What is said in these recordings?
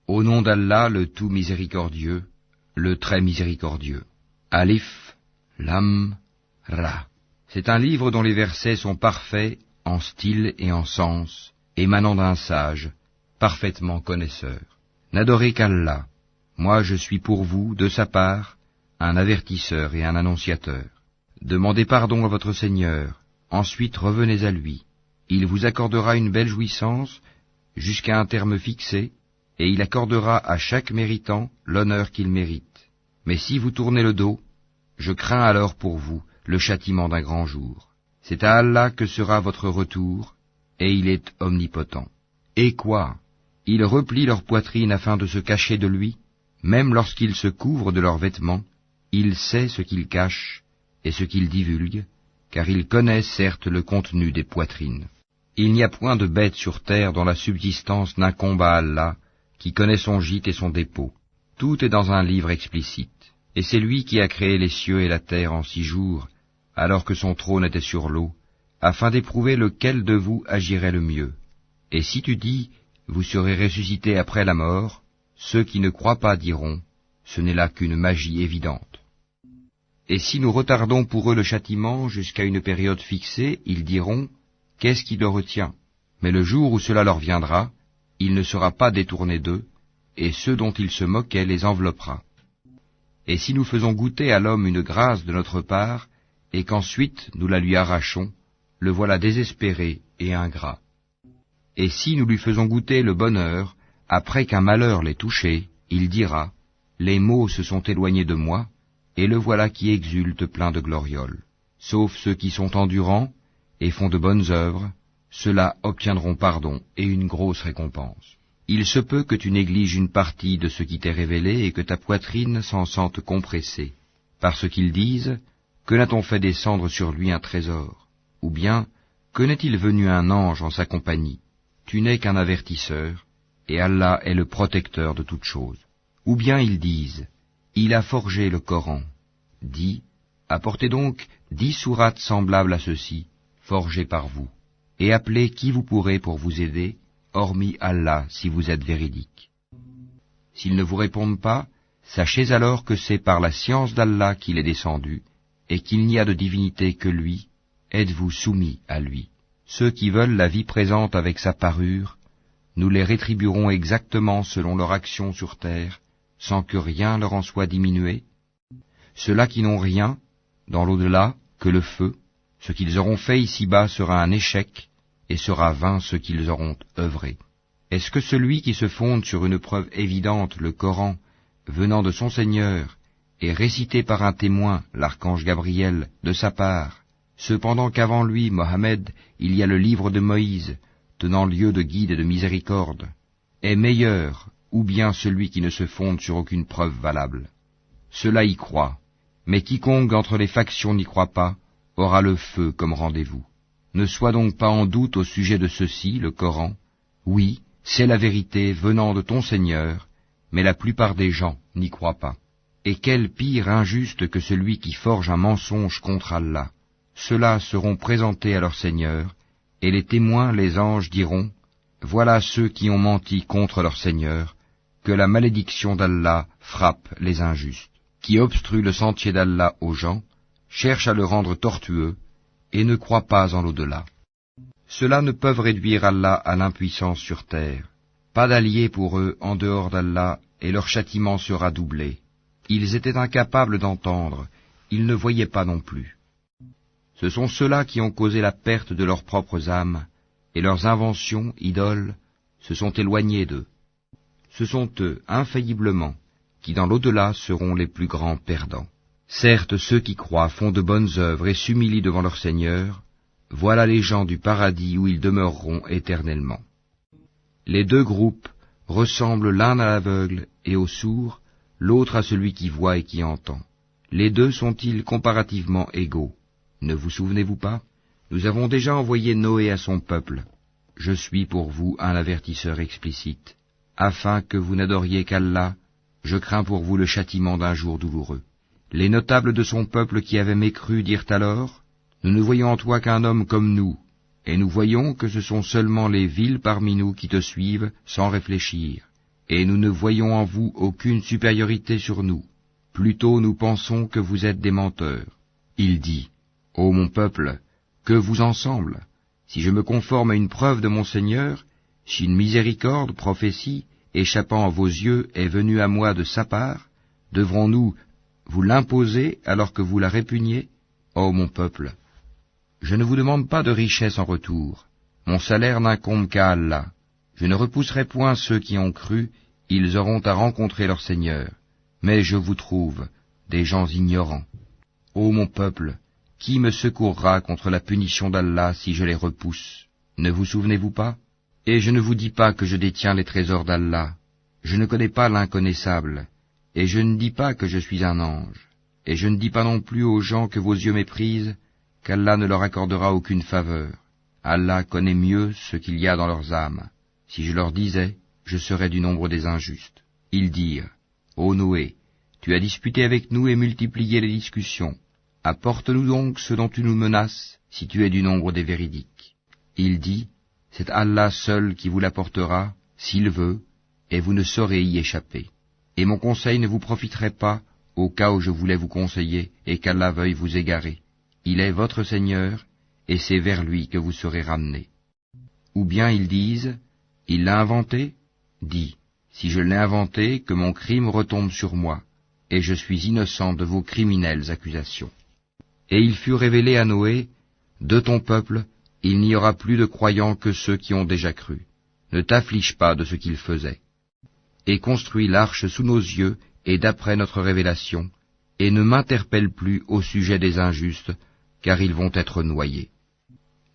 Au nom d'Allah, le tout miséricordieux, le très miséricordieux. Alif, Lam, Ra. C'est un livre dont les versets sont parfaits en style et en sens, émanant d'un sage, parfaitement connaisseur. N'adorez qu'Allah. Moi je suis pour vous, de sa part, un avertisseur et un annonciateur. Demandez pardon à votre Seigneur, ensuite revenez à lui. Il vous accordera une belle jouissance jusqu'à un terme fixé, et il accordera à chaque méritant l'honneur qu'il mérite. Mais si vous tournez le dos, je crains alors pour vous le châtiment d'un grand jour. C'est à Allah que sera votre retour, et il est omnipotent. Et quoi? Ils replient leur poitrine afin de se cacher de lui, même lorsqu'ils se couvrent de leurs vêtements, il sait ce qu'ils cachent et ce qu'ils divulguent, car il connaît certes le contenu des poitrines. Il n'y a point de bête sur terre dont la subsistance n'incombe à Allah, qui connaît son gîte et son dépôt. Tout est dans un livre explicite. Et c'est lui qui a créé les cieux et la terre en 6 jours, alors que son trône était sur l'eau, afin d'éprouver lequel de vous agirait le mieux. Et si tu dis, vous serez ressuscités après la mort, ceux qui ne croient pas diront, ce n'est là qu'une magie évidente. Et si nous retardons pour eux le châtiment jusqu'à une période fixée, ils diront, qu'est-ce qui le retient? Mais le jour où cela leur viendra, il ne sera pas détourné d'eux, et ceux dont ils se moquaient les enveloppera. Et si nous faisons goûter à l'homme une grâce de notre part, et qu'ensuite nous la lui arrachons, le voilà désespéré et ingrat. Et si nous lui faisons goûter le bonheur, après qu'un malheur l'ait touché, il dira, les maux se sont éloignés de moi, et le voilà qui exulte plein de glorioles. Sauf ceux qui sont endurants et font de bonnes œuvres, ceux-là obtiendront pardon et une grosse récompense. Il se peut que tu négliges une partie de ce qui t'est révélé et que ta poitrine s'en sente compressée, parce qu'ils disent, que n'a-t-on fait descendre sur lui un trésor? Ou bien, que n'est-il venu un ange en sa compagnie? Tu n'es qu'un avertisseur, et Allah est le protecteur de toutes choses. Ou bien ils disent, il a forgé le Coran. Dis, apportez donc 10 sourates semblables à ceci, forgées par vous, et appelez qui vous pourrez pour vous aider, hormis Allah si vous êtes véridique. S'ils ne vous répondent pas, sachez alors que c'est par la science d'Allah qu'il est descendu, et qu'il n'y a de divinité que lui, êtes-vous soumis à lui. Ceux qui veulent la vie présente avec sa parure, nous les rétribuerons exactement selon leur action sur terre, sans que rien leur en soit diminué. Ceux-là qui n'ont rien, dans l'au-delà, que le feu, ce qu'ils auront fait ici-bas sera un échec, et sera vain ce qu'ils auront œuvré. Est-ce que celui qui se fonde sur une preuve évidente, le Coran, venant de son Seigneur, et récité par un témoin, l'archange Gabriel, de sa part, cependant qu'avant lui, Mohammed, il y a le livre de Moïse, tenant lieu de guide et de miséricorde, est meilleur, ou bien celui qui ne se fonde sur aucune preuve valable? Cela y croit, mais quiconque entre les factions n'y croit pas, aura le feu comme rendez-vous. Ne sois donc pas en doute au sujet de ceci, le Coran. Oui, c'est la vérité venant de ton Seigneur, mais la plupart des gens n'y croient pas. Et quel pire injuste que celui qui forge un mensonge contre Allah. Ceux-là seront présentés à leur Seigneur, et les témoins, les anges, diront, voilà ceux qui ont menti contre leur Seigneur, que la malédiction d'Allah frappe les injustes, qui obstruent le sentier d'Allah aux gens, cherchent à le rendre tortueux, et ne croient pas en l'au-delà. Ceux-là ne peuvent réduire Allah à l'impuissance sur terre. Pas d'alliés pour eux en dehors d'Allah, et leur châtiment sera doublé. Ils étaient incapables d'entendre, ils ne voyaient pas non plus. Ce sont ceux-là qui ont causé la perte de leurs propres âmes, et leurs inventions, idoles, se sont éloignées d'eux. Ce sont eux, infailliblement, qui dans l'au-delà seront les plus grands perdants. Certes, ceux qui croient font de bonnes œuvres et s'humilient devant leur Seigneur, voilà les gens du paradis où ils demeureront éternellement. Les 2 groupes ressemblent l'un à l'aveugle et au sourd, l'autre à celui qui voit et qui entend. Les 2 sont-ils comparativement égaux? Ne vous souvenez-vous pas? Nous avons déjà envoyé Noé à son peuple. Je suis pour vous un avertisseur explicite. Afin que vous n'adoriez qu'Allah, je crains pour vous le châtiment d'un jour douloureux. Les notables de son peuple qui avaient mécru dirent alors, nous ne voyons en toi qu'un homme comme nous, et nous voyons que ce sont seulement les vils parmi nous qui te suivent sans réfléchir. et nous ne voyons en vous aucune supériorité sur nous. Plutôt nous pensons que vous êtes des menteurs. Il dit, Ô mon peuple, que vous ensemble, si je me conforme à une preuve de mon Seigneur, si une miséricorde, prophétie, échappant à vos yeux, est venue à moi de sa part, devrons-nous vous l'imposer alors que vous la répugnez? Ô mon peuple, je ne vous demande pas de richesse en retour. Mon salaire n'incombe qu'à Allah. Je ne repousserai point ceux qui ont cru, ils auront à rencontrer leur Seigneur. Mais je vous trouve des gens ignorants. Ô mon peuple, qui me secourra contre la punition d'Allah si je les repousse? Ne vous souvenez-vous pas? Et je ne vous dis pas que je détiens les trésors d'Allah. Je ne connais pas l'inconnaissable. Et je ne dis pas que je suis un ange. Et je ne dis pas non plus aux gens que vos yeux méprisent, qu'Allah ne leur accordera aucune faveur. Allah connaît mieux ce qu'il y a dans leurs âmes. Si je leur disais, je serais du nombre des injustes. Ils dirent, Ô Noé, tu as disputé avec nous et multiplié les discussions. Apporte-nous donc ce dont tu nous menaces, si tu es du nombre des véridiques. Il dit, c'est Allah seul qui vous l'apportera, s'il veut, et vous ne saurez y échapper. Et mon conseil ne vous profiterait pas, au cas où je voulais vous conseiller, et qu'Allah veuille vous égarer. Il est votre Seigneur, et c'est vers lui que vous serez ramenés. Ou bien ils disent, il l'a inventé? Dis, si je l'ai inventé, que mon crime retombe sur moi, et je suis innocent de vos criminelles accusations. Et il fut révélé à Noé, de ton peuple, il n'y aura plus de croyants que ceux qui ont déjà cru. Ne t'afflige pas de ce qu'ils faisaient. Et construis l'arche sous nos yeux, et d'après notre révélation, et ne m'interpelle plus au sujet des injustes, car ils vont être noyés.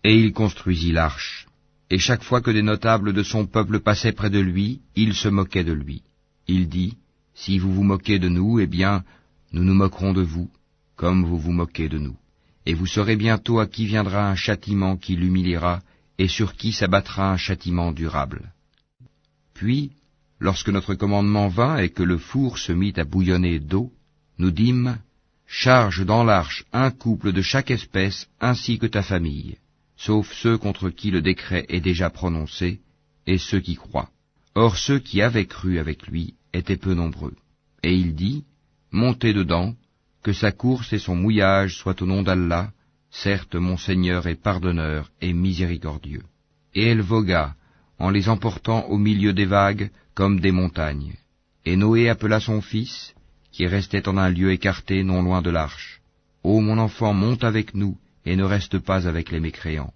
Et il construisit l'arche, et chaque fois que des notables de son peuple passaient près de lui, il se moquait de lui. Il dit, si vous vous moquez de nous, eh bien, nous nous moquerons de vous, comme vous vous moquez de nous. Et vous saurez bientôt à qui viendra un châtiment qui l'humiliera, et sur qui s'abattra un châtiment durable. Puis, lorsque notre commandement vint et que le four se mit à bouillonner d'eau, nous dîmes, charge dans l'arche un couple de chaque espèce ainsi que ta famille, sauf ceux contre qui le décret est déjà prononcé, et ceux qui croient. Or ceux qui avaient cru avec lui étaient peu nombreux. Et il dit, montez dedans, que sa course et son mouillage soient au nom d'Allah, certes mon Seigneur est pardonneur et miséricordieux. Et elle vogua, en les emportant au milieu des vagues, comme des montagnes. Et Noé appela son fils, qui restait en un lieu écarté non loin de l'arche. Ô mon enfant, monte avec nous, et ne reste pas avec les mécréants.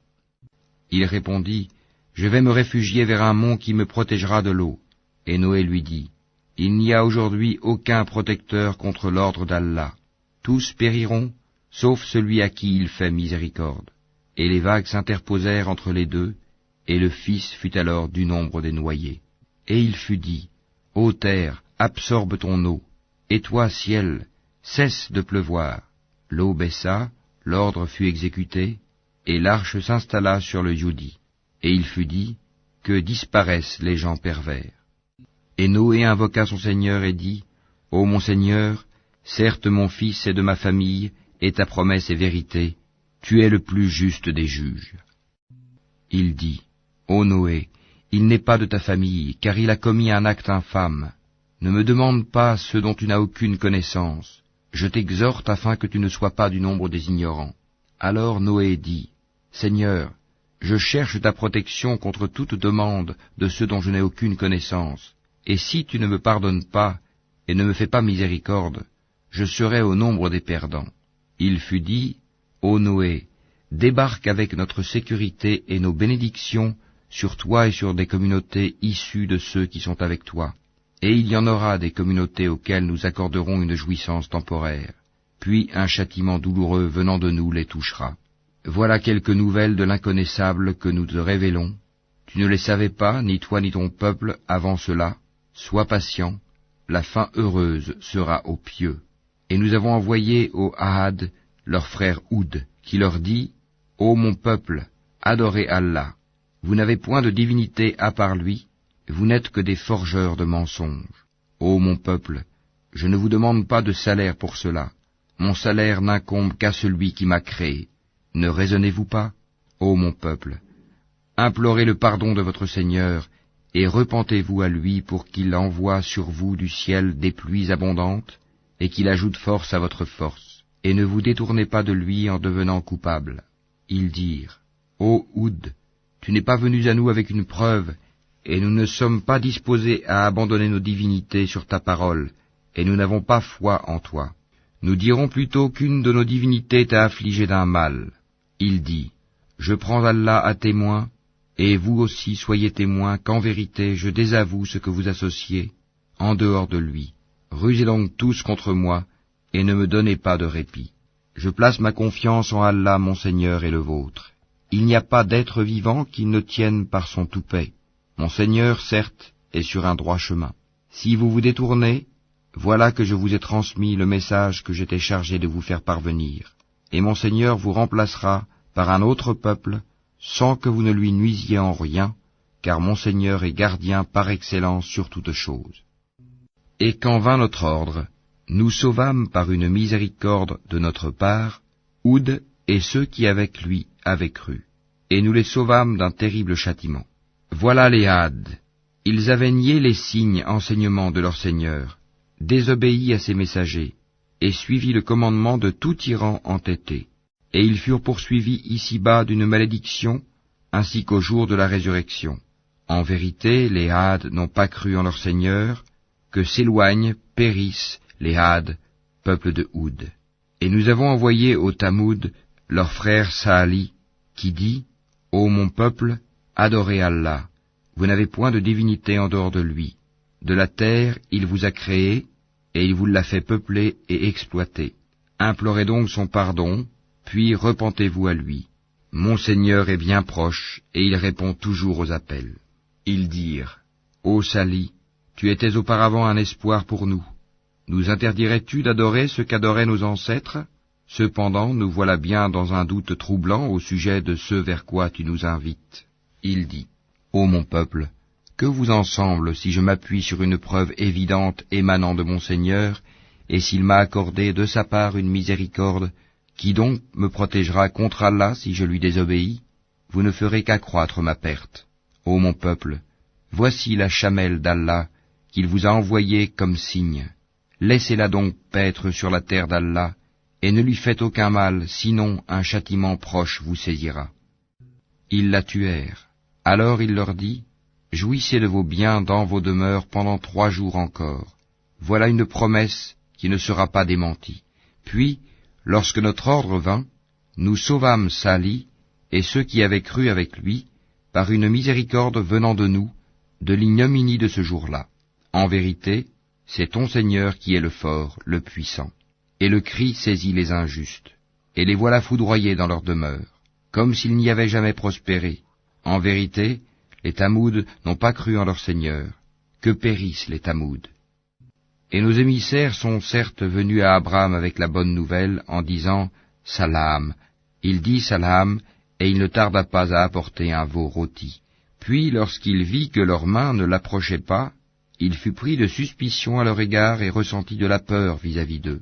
Il répondit, je vais me réfugier vers un mont qui me protégera de l'eau. Et Noé lui dit, il n'y a aujourd'hui aucun protecteur contre l'ordre d'Allah. Tous périront, sauf celui à qui il fait miséricorde. Et les vagues s'interposèrent entre les deux, et le fils fut alors du nombre des noyés. Et il fut dit, ô terre, absorbe ton eau, et toi, ciel, cesse de pleuvoir. L'eau baissa, l'ordre fut exécuté, et l'arche s'installa sur le Yudi. Et il fut dit, que disparaissent les gens pervers. Et Noé invoqua son Seigneur et dit, ô mon Seigneur, certes mon fils est de ma famille, et ta promesse est vérité, tu es le plus juste des juges. Il dit, ô Noé, il n'est pas de ta famille, car il a commis un acte infâme. Ne me demande pas ce dont tu n'as aucune connaissance. Je t'exhorte afin que tu ne sois pas du nombre des ignorants. Alors Noé dit, Seigneur, je cherche ta protection contre toute demande de ceux dont je n'ai aucune connaissance. Et si tu ne me pardonnes pas, et ne me fais pas miséricorde, je serai au nombre des perdants. Il fut dit, ô Noé, débarque avec notre sécurité et nos bénédictions sur toi et sur des communautés issues de ceux qui sont avec toi. Et il y en aura des communautés auxquelles nous accorderons une jouissance temporaire, puis un châtiment douloureux venant de nous les touchera. Voilà quelques nouvelles de l'inconnaissable que nous te révélons. Tu ne les savais pas, ni toi ni ton peuple, avant cela. Sois patient, la fin heureuse sera aux pieux. Et nous avons envoyé au Ahad leur frère Houd, qui leur dit, ô mon peuple, adorez Allah. Vous n'avez point de divinité à part lui, vous n'êtes que des forgeurs de mensonges. Ô mon peuple, je ne vous demande pas de salaire pour cela. Mon salaire n'incombe qu'à celui qui m'a créé. Ne raisonnez-vous pas, ô mon peuple? Implorez le pardon de votre Seigneur, et repentez-vous à lui pour qu'il envoie sur vous du ciel des pluies abondantes, et qu'il ajoute force à votre force, et ne vous détournez pas de lui en devenant coupable. Ils dirent, Ô Oud, tu n'es pas venu à nous avec une preuve, et nous ne sommes pas disposés à abandonner nos divinités sur ta parole, et nous n'avons pas foi en toi. Nous dirons plutôt qu'une de nos divinités t'a affligé d'un mal. Il dit, Je prends Allah à témoin, et vous aussi soyez témoins qu'en vérité je désavoue ce que vous associez, en dehors de lui. Rusez donc tous contre moi, et ne me donnez pas de répit. Je place ma confiance en Allah mon Seigneur et le vôtre. Il n'y a pas d'être vivant qui ne tienne par son toupet. Mon Seigneur, certes, est sur un droit chemin. Si vous vous détournez, voilà que je vous ai transmis le message que j'étais chargé de vous faire parvenir, et mon Seigneur vous remplacera par un autre peuple, sans que vous ne lui nuisiez en rien, car mon Seigneur est gardien par excellence sur toutes choses. Et quand vint notre ordre, nous sauvâmes par une miséricorde de notre part Oud et ceux qui avec lui avaient cru, et nous les sauvâmes d'un terrible châtiment. Voilà les Hades, ils avaient nié les signes enseignements de leur Seigneur, désobéi à ses messagers, et suivi le commandement de tout tyran entêté. Et ils furent poursuivis ici-bas d'une malédiction, ainsi qu'au jour de la résurrection. En vérité, les Hades n'ont pas cru en leur Seigneur, que s'éloignent, périssent les Hades, peuple de Oud. Et nous avons envoyé au Tamoud leur frère Saali, qui dit, Ô mon peuple, adorez Allah, vous n'avez point de divinité en dehors de lui. De la terre, il vous a créé, et il vous l'a fait peupler et exploiter. Implorez donc son pardon, puis repentez-vous à lui. Mon Seigneur est bien proche, et il répond toujours aux appels. Ils dirent, Ô Sali, tu étais auparavant un espoir pour nous. Nous interdirais-tu d'adorer ce qu'adoraient nos ancêtres? Cependant, nous voilà bien dans un doute troublant au sujet de ce vers quoi tu nous invites. Il dit, Ô mon peuple, que vous en semble si je m'appuie sur une preuve évidente émanant de mon Seigneur, et s'il m'a accordé de sa part une miséricorde, qui donc me protégera contre Allah si je lui désobéis? Vous ne ferez qu'accroître ma perte. Ô mon peuple, voici la chamelle d'Allah qu'il vous a envoyée comme signe. Laissez-la donc paître sur la terre d'Allah, et ne lui faites aucun mal, sinon un châtiment proche vous saisira. Ils la tuèrent. Alors il leur dit, Jouissez de vos biens dans vos demeures pendant 3 jours encore. Voilà une promesse qui ne sera pas démentie. Puis, lorsque notre ordre vint, nous sauvâmes Sali et ceux qui avaient cru avec lui, par une miséricorde venant de nous, de l'ignominie de ce jour-là. En vérité, c'est ton Seigneur qui est le fort, le puissant. Et le cri saisit les injustes, et les voilà foudroyés dans leur demeure, comme s'ils n'y avaient jamais prospéré. En vérité, les Tamouds n'ont pas cru en leur Seigneur. Que périssent les Tamouds. Et nos émissaires sont certes venus à Abraham avec la bonne nouvelle, en disant « Salam ». Il dit « Salam », et il ne tarda pas à apporter un veau rôti. Puis, lorsqu'il vit que leurs mains ne l'approchaient pas, il fut pris de suspicion à leur égard et ressentit de la peur vis-à-vis d'eux.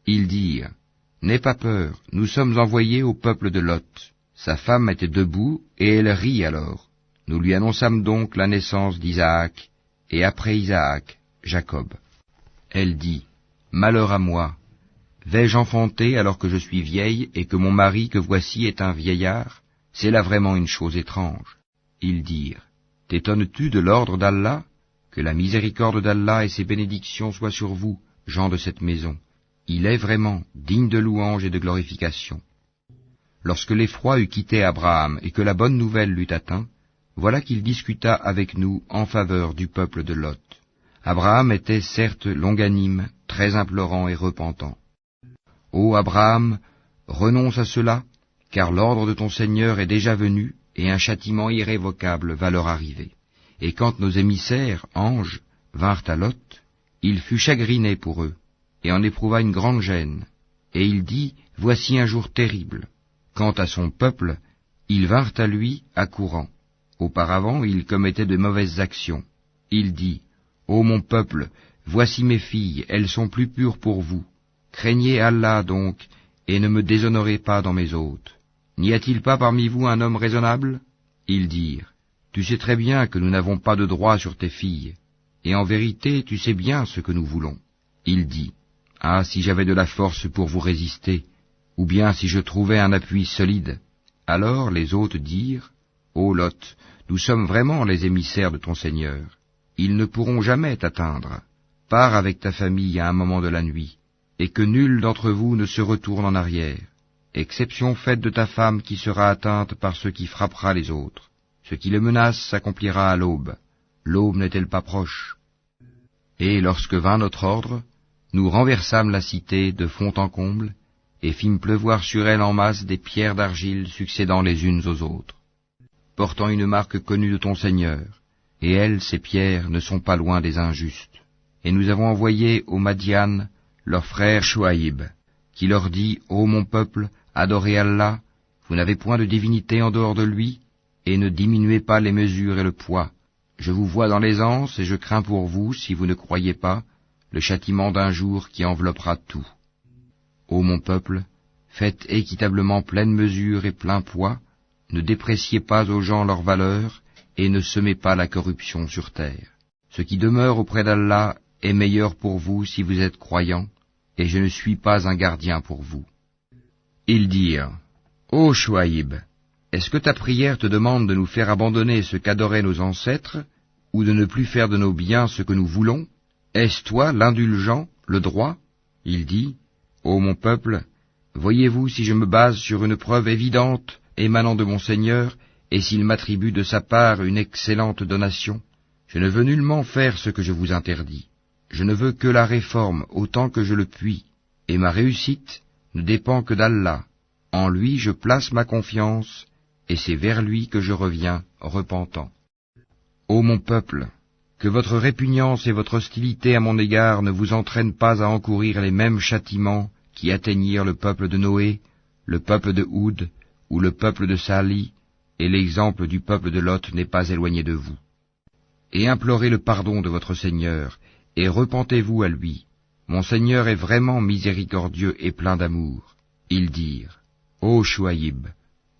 Ils dirent « N'aie pas peur, nous sommes envoyés au peuple de Lot. » Sa femme était debout, et elle rit alors. Nous lui annonçâmes donc la naissance d'Isaac, et après Isaac, Jacob. Elle dit, « Malheur à moi, vais-je enfanter alors que je suis vieille, et que mon mari que voici est un vieillard? C'est là vraiment une chose étrange. » Ils dirent, « T'étonnes-tu de l'ordre d'Allah? Que la miséricorde d'Allah et ses bénédictions soient sur vous, gens de cette maison. Il est vraiment digne de louange et de glorification. » Lorsque l'effroi eut quitté Abraham et que la bonne nouvelle l'eut atteint, voilà qu'il discuta avec nous en faveur du peuple de Lot. Abraham était certes longanime, très implorant et repentant. « Ô Abraham, renonce à cela, car l'ordre de ton Seigneur est déjà venu, et un châtiment irrévocable va leur arriver. » Et quand nos émissaires, anges, vinrent à Lot, il fut chagriné pour eux, et en éprouva une grande gêne. Et il dit, « Voici un jour terrible. » Quant à son peuple, ils vinrent à lui accourant. Auparavant, il commettait de mauvaises actions. Il dit, « Ô mon peuple, voici mes filles, elles sont plus pures pour vous. Craignez Allah donc, et ne me déshonorez pas dans mes hôtes. N'y a-t-il pas parmi vous un homme raisonnable ?» Ils dirent, « Tu sais très bien que nous n'avons pas de droit sur tes filles, et en vérité tu sais bien ce que nous voulons. » Il dit, « Ah, si j'avais de la force pour vous résister, ou bien si je trouvais un appui solide. » Alors les hôtes dirent, « Ô Lot, nous sommes vraiment les émissaires de ton Seigneur. Ils ne pourront jamais t'atteindre. Pars avec ta famille à un moment de la nuit, et que nul d'entre vous ne se retourne en arrière, exception faite de ta femme qui sera atteinte par ce qui frappera les autres. Ce qui le menace s'accomplira à l'aube. L'aube n'est-elle pas proche? » Et lorsque vint notre ordre, nous renversâmes la cité de fond en comble, et fîmes pleuvoir sur elle en masse des pierres d'argile succédant les unes aux autres, portant une marque connue de ton Seigneur, et elles, ces pierres, ne sont pas loin des injustes. Et nous avons envoyé aux Madian leur frère Chouaïb, qui leur dit, « Ô mon peuple, adorez Allah, vous n'avez point de divinité en dehors de lui, et ne diminuez pas les mesures et le poids. Je vous vois dans l'aisance, et je crains pour vous, si vous ne croyez pas, le châtiment d'un jour qui enveloppera tout. Ô mon peuple, faites équitablement pleine mesure et plein poids, ne dépréciez pas aux gens leur valeur, et ne semez pas la corruption sur terre. Ce qui demeure auprès d'Allah est meilleur pour vous si vous êtes croyants, et je ne suis pas un gardien pour vous. » Ils dirent, « Ô Chouaïb, est-ce que ta prière te demande de nous faire abandonner ce qu'adoraient nos ancêtres, ou de ne plus faire de nos biens ce que nous voulons? Est-ce toi l'indulgent, le droit ?» Il dit, « Ô mon peuple, voyez-vous si je me base sur une preuve évidente émanant de mon Seigneur, et s'il m'attribue de sa part une excellente donation? Je ne veux nullement faire ce que je vous interdis. Je ne veux que la réforme autant que je le puis, et ma réussite ne dépend que d'Allah. En lui je place ma confiance, et c'est vers lui que je reviens, repentant. Ô mon peuple, que votre répugnance et votre hostilité à mon égard ne vous entraînent pas à encourir les mêmes châtiments qui atteignirent le peuple de Noé, le peuple de Houd, ou le peuple de Sali, et l'exemple du peuple de Lot n'est pas éloigné de vous. Et implorez le pardon de votre Seigneur, et repentez-vous à lui. Mon Seigneur est vraiment miséricordieux et plein d'amour. » Ils dirent, « Ô Chouaïb,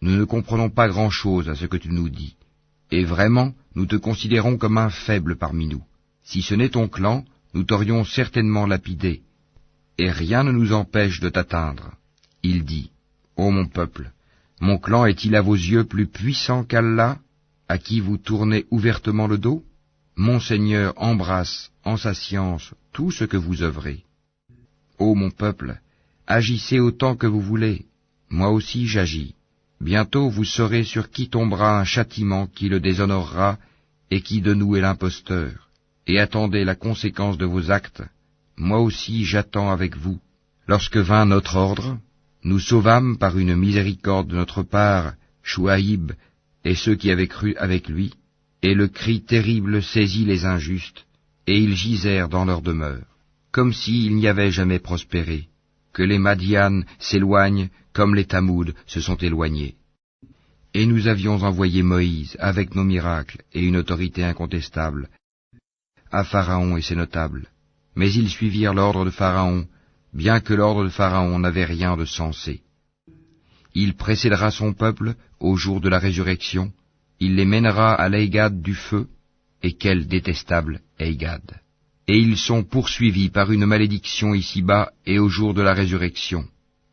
nous ne comprenons pas grand-chose à ce que tu nous dis, et vraiment nous te considérons comme un faible parmi nous. Si ce n'est ton clan, nous t'aurions certainement lapidé, et rien ne nous empêche de t'atteindre. » Il dit, « Ô mon peuple, mon clan est-il à vos yeux plus puissant qu'Allah, à qui vous tournez ouvertement le dos? Mon Seigneur embrasse, en sa science, tout ce que vous œuvrez. Ô mon peuple, agissez autant que vous voulez, moi aussi j'agis. Bientôt vous saurez sur qui tombera un châtiment qui le déshonorera, et qui de nous est l'imposteur. Et attendez la conséquence de vos actes. Moi aussi j'attends avec vous. » Lorsque vint notre ordre, nous sauvâmes par une miséricorde de notre part Chouaïb et ceux qui avaient cru avec lui, et le cri terrible saisit les injustes, et ils gisèrent dans leur demeure, comme s'ils n'y avaient jamais prospéré, que les Madian s'éloignent comme les Tamoud se sont éloignés. Et nous avions envoyé Moïse avec nos miracles et une autorité incontestable à Pharaon et ses notables, mais ils suivirent l'ordre de Pharaon, bien que l'ordre de Pharaon n'avait rien de sensé. Il précédera son peuple au jour de la résurrection, il les mènera à l'Eigad du feu, et quel détestable Eigad! Et ils sont poursuivis par une malédiction ici-bas et au jour de la résurrection.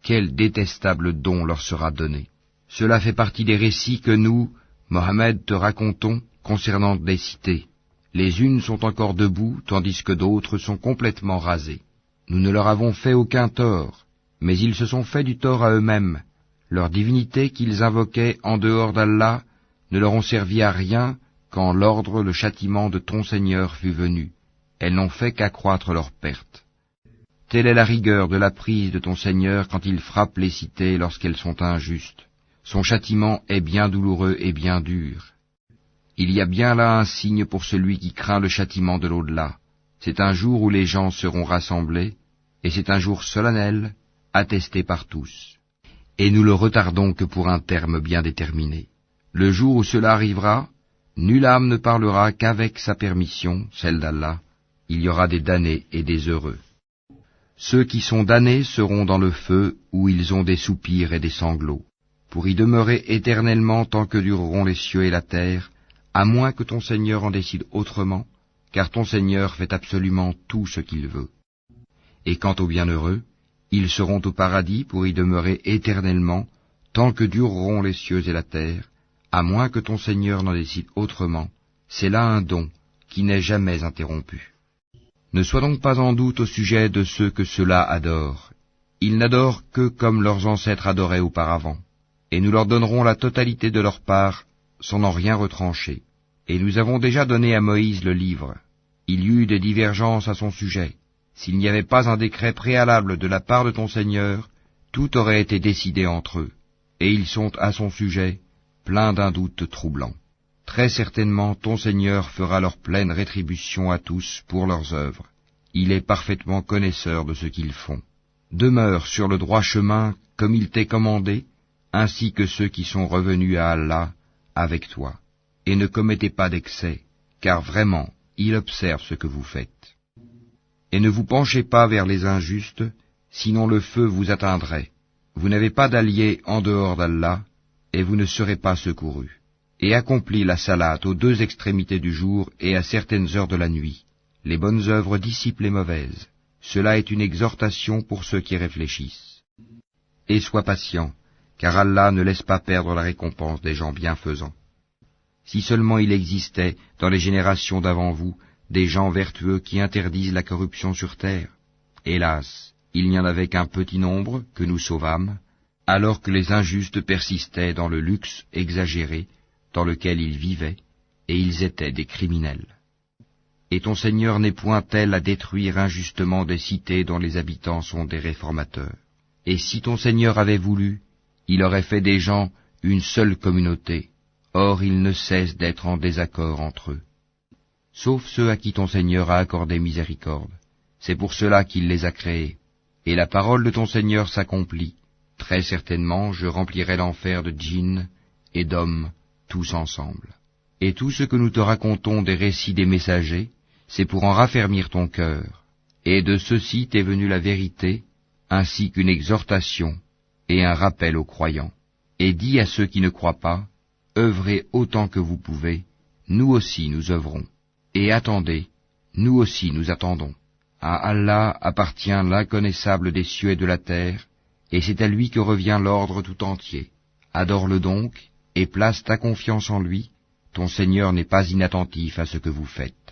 Quel détestable don leur sera donné! Cela fait partie des récits que nous, Mohammed, te racontons concernant des cités. Les unes sont encore debout, tandis que d'autres sont complètement rasées. Nous ne leur avons fait aucun tort, mais ils se sont fait du tort à eux-mêmes. Leur divinité qu'ils invoquaient en dehors d'Allah ne leur ont servi à rien quand l'ordre, le châtiment de ton Seigneur fut venu. Elles n'ont fait qu'accroître leur perte. Telle est la rigueur de la prise de ton Seigneur quand il frappe les cités lorsqu'elles sont injustes. Son châtiment est bien douloureux et bien dur. Il y a bien là un signe pour celui qui craint le châtiment de l'au-delà. C'est un jour où les gens seront rassemblés, et c'est un jour solennel, attesté par tous. Et nous le retardons que pour un terme bien déterminé. Le jour où cela arrivera, nulle âme ne parlera qu'avec sa permission, celle d'Allah. Il y aura des damnés et des heureux. Ceux qui sont damnés seront dans le feu où ils ont des soupirs et des sanglots, pour y demeurer éternellement tant que dureront les cieux et la terre, à moins que ton Seigneur en décide autrement, car ton Seigneur fait absolument tout ce qu'il veut. Et quant aux bienheureux, ils seront au paradis pour y demeurer éternellement, tant que dureront les cieux et la terre, à moins que ton Seigneur n'en décide autrement. C'est là un don qui n'est jamais interrompu. Ne sois donc pas en doute au sujet de ceux que ceux-là adorent. Ils n'adorent que comme leurs ancêtres adoraient auparavant, et nous leur donnerons la totalité de leur part, sans en rien retrancher. Et nous avons déjà donné à Moïse le livre. Il y eut des divergences à son sujet. S'il n'y avait pas un décret préalable de la part de ton Seigneur, tout aurait été décidé entre eux, et ils sont à son sujet pleins d'un doute troublant. Très certainement ton Seigneur fera leur pleine rétribution à tous pour leurs œuvres. Il est parfaitement connaisseur de ce qu'ils font. Demeure sur le droit chemin comme il t'est commandé, ainsi que ceux qui sont revenus à Allah avec toi. Et ne commettez pas d'excès, car vraiment, il observe ce que vous faites. Et ne vous penchez pas vers les injustes, sinon le feu vous atteindrait. Vous n'avez pas d'allié en dehors d'Allah, et vous ne serez pas secourus. Et accomplis la salate aux deux extrémités du jour et à certaines heures de la nuit. Les bonnes œuvres dissipent les mauvaises. Cela est une exhortation pour ceux qui réfléchissent. Et sois patient, car Allah ne laisse pas perdre la récompense des gens bienfaisants. Si seulement il existait, dans les générations d'avant vous, des gens vertueux qui interdisent la corruption sur terre. Hélas, il n'y en avait qu'un petit nombre que nous sauvâmes, alors que les injustes persistaient dans le luxe exagéré dans lequel ils vivaient, et ils étaient des criminels. Et ton Seigneur n'est point tel à détruire injustement des cités dont les habitants sont des réformateurs. Et si ton Seigneur avait voulu, il aurait fait des gens une seule communauté. Or ils ne cessent d'être en désaccord entre eux. Sauf ceux à qui ton Seigneur a accordé miséricorde. C'est pour cela qu'il les a créés. Et la parole de ton Seigneur s'accomplit. Très certainement, je remplirai l'enfer de djinns et d'hommes, tous ensemble. Et tout ce que nous te racontons des récits des messagers, c'est pour en raffermir ton cœur. Et de ceci t'est venue la vérité, ainsi qu'une exhortation et un rappel aux croyants. Et dis à ceux qui ne croient pas, œuvrez autant que vous pouvez, nous aussi nous œuvrons. Et attendez, nous aussi nous attendons. À Allah appartient l'inconnaissable des cieux et de la terre, et c'est à lui que revient l'ordre tout entier. Adore-le donc, et place ta confiance en lui, ton Seigneur n'est pas inattentif à ce que vous faites.